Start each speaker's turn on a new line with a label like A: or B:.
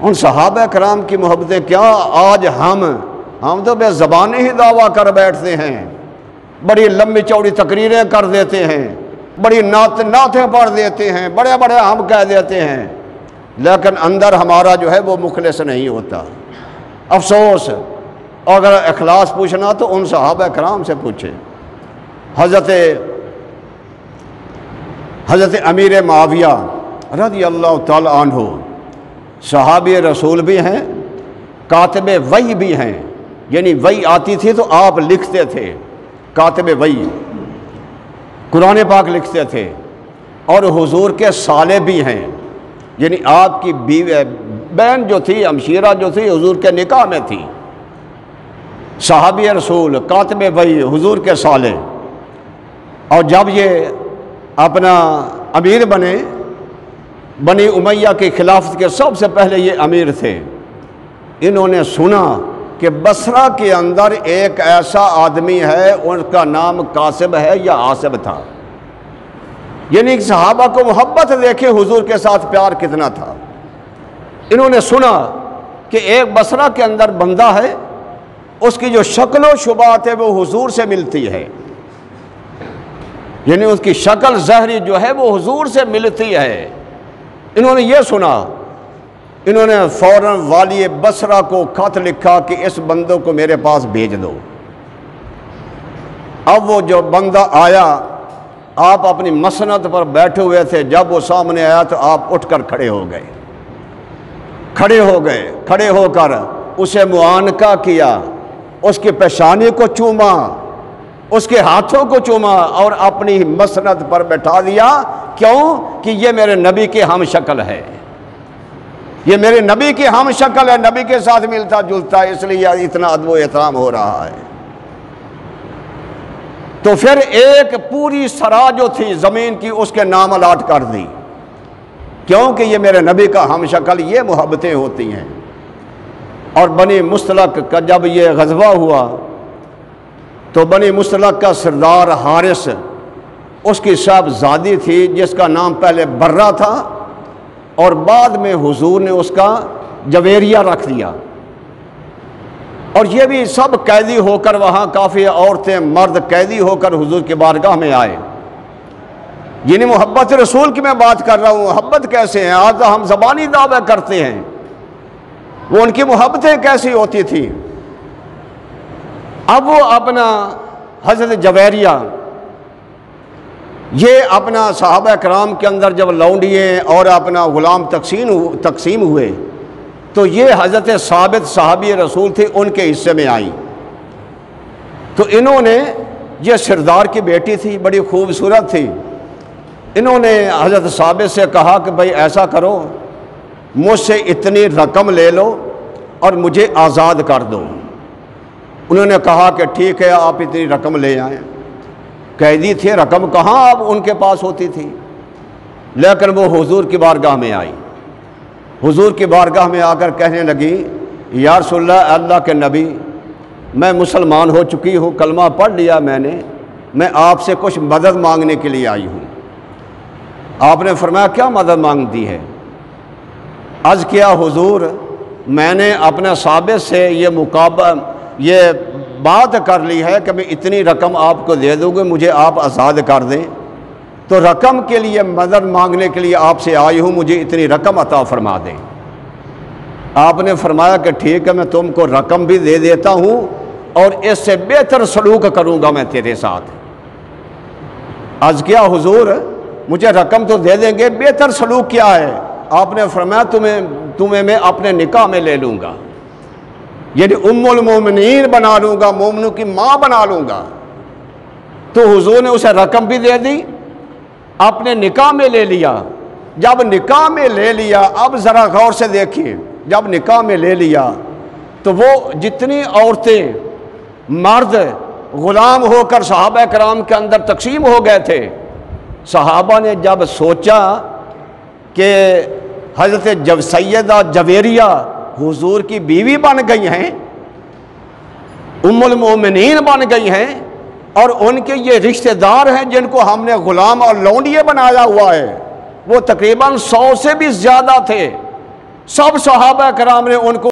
A: ان صحابہ کرام کی محبتیں کیا آج ہم تو بے زبانی ہی دعویٰ کر بیٹھتے ہیں، بڑی لمبی چوڑی تقریریں کر دیتے ہیں، بڑی نعتیں پڑھ دیتے ہیں، بڑے بڑے ہم کہہ دیتے ہیں، لیکن اندر ہمارا جو ہے وہ مخلص نہیں ہوتا۔ افسوس، اگر اخلاص پوچھنا تو ان صحابہ کرام سے پوچھیں۔ حضرت امیر معاویہ رضی اللہ تعالی عنہ صحابی رسول بھی ہیں، کاتب وحی بھی ہیں، یعنی وحی آتی تھی تو آپ لکھتے تھے، کاتب وحی قرآن پاک لکھتے تھے، اور حضور کے سالے بھی ہیں، یعنی آپ کی بہن جو تھی، ہمشیرہ جو تھی، حضور کے نکاح میں تھی۔ صحابی رسول، کاتب وحی، حضور کے سالے، اور جب یہ اپنا امیر بنے، بنی امیہ کی خلافت کے سب سے پہلے یہ امیر تھے، انہوں نے سنا کہ بصرہ کے اندر ایک ایسا آدمی ہے، ان کا نام قاسب ہے یا عاصب تھا، یعنی صحابہ کو محبت دیکھیں حضور کے ساتھ پیار کتنا تھا۔ انہوں نے سنا کہ ایک بصرہ کے اندر بندہ ہے، اس کی جو شکل و شباہت ہے وہ حضور سے ملتی ہے، یعنی اس کی شکل ظاہری جو ہے وہ حضور سے ملتی ہے۔ انہوں نے یہ سنا، انہوں نے فوراً والی بصرہ کو خط لکھا کہ اس بندوں کو میرے پاس بھیج دو۔ اب وہ جو بندہ آیا، آپ اپنی مسند پر بیٹھے ہوئے تھے، جب وہ سامنے آیا تو آپ اٹھ کر کھڑے ہو گئے، کھڑے ہو کر اسے معانقہ کیا، اس کی پیشانی کو چوما، اس کے ہاتھوں کو چوما اور اپنی مسند پر بٹھا دیا۔ کیوں؟ کہ یہ میرے نبی کے ہم شکل ہے، یہ میرے نبی کی ہم شکل ہے، نبی کے ساتھ ملتا جلتا ہے، اس لیے اتنا ادب و احترام ہو رہا ہے۔ تو پھر ایک پوری سرا جو تھی زمین کی اس کے نام الاٹ کر دی، کیونکہ یہ میرے نبی کا ہم شکل، یہ محبتیں ہوتی ہیں۔ اور بنی مستلق کا جب یہ غزوہ ہوا تو بنی مستلق کا سردار حارث، اس کی صاحبزادی تھی جس کا نام پہلے برہ تھا اور بعد میں حضور نے اس کا جویریہ رکھ دیا، اور یہ بھی سب قیدی ہو کر، وہاں کافی عورتیں مرد قیدی ہو کر حضور کی بارگاہ میں آئے۔ یعنی محبت رسول کی میں بات کر رہا ہوں، محبت کیسے ہیں؟ آج ہم زبانی دعوے کرتے ہیں، وہ ان کی محبتیں کیسی ہوتی تھی۔ اب وہ اپنا حضرت جویریہ، یہ اپنا صحابہ کرام کے اندر جب لونڈیے اور اپنا غلام تقسیم ہوئے تو یہ حضرت ثابت صحابی رسول تھے، ان کے حصے میں آئی۔ تو انہوں نے، یہ سردار کی بیٹی تھی، بڑی خوبصورت تھی، انہوں نے حضرت ثابت سے کہا کہ بھائی ایسا کرو، مجھ سے اتنی رقم لے لو اور مجھے آزاد کر دو۔ انہوں نے کہا کہ ٹھیک ہے، آپ اتنی رقم لے آئیں۔ قیدی تھے، رقم کہاں اب ان کے پاس ہوتی تھی، لیکن وہ حضور کی بارگاہ میں آئی۔ حضور کی بارگاہ میں آ کر کہنے لگی، یا رسول اللہ، اللہ کے نبی، میں مسلمان ہو چکی ہوں، کلمہ پڑھ لیا میں آپ سے کچھ مدد مانگنے کے لیے آئی ہوں۔ آپ نے فرمایا کیا مدد مانگتی ہے؟ عرض کیا حضور، میں نے اپنے ثابت سے یہ بات کر لی ہے کہ میں اتنی رقم آپ کو دے دوں گی، مجھے آپ آزاد کر دیں، تو رقم کے لیے مدد مانگنے کے لیے آپ سے آئی ہوں، مجھے اتنی رقم عطا فرما دیں۔ آپ نے فرمایا کہ ٹھیک ہے، میں تم کو رقم بھی دے دیتا ہوں اور اس سے بہتر سلوک کروں گا میں تیرے ساتھ۔ عرض کیا حضور، مجھے رقم تو دے دیں گے، بہتر سلوک کیا ہے؟ آپ نے فرمایا تمہیں میں اپنے نکاح میں لے لوں گا، یعنی ام المومنین بنا لوں گا، مومنوں کی ماں بنا لوں گا۔ تو حضور نے اسے رقم بھی دے دی، اپنے نکاح میں لے لیا۔ جب نکاح میں لے لیا، اب ذرا غور سے دیکھیے، جب نکاح میں لے لیا تو وہ جتنی عورتیں مرد غلام ہو کر صحابہ کرام کے اندر تقسیم ہو گئے تھے، صحابہ نے جب سوچا کہ حضرت سیدہ جویریہ حضور کی بیوی بن گئی ہیں، ام المومنین بن گئی ہیں، اور ان کے یہ رشتہ دار ہیں جن کو ہم نے غلام اور لونڈیے بنایا ہوا ہے، وہ تقریباً 100 سے بھی زیادہ تھے۔ سب صحابہ کرام نے ان کو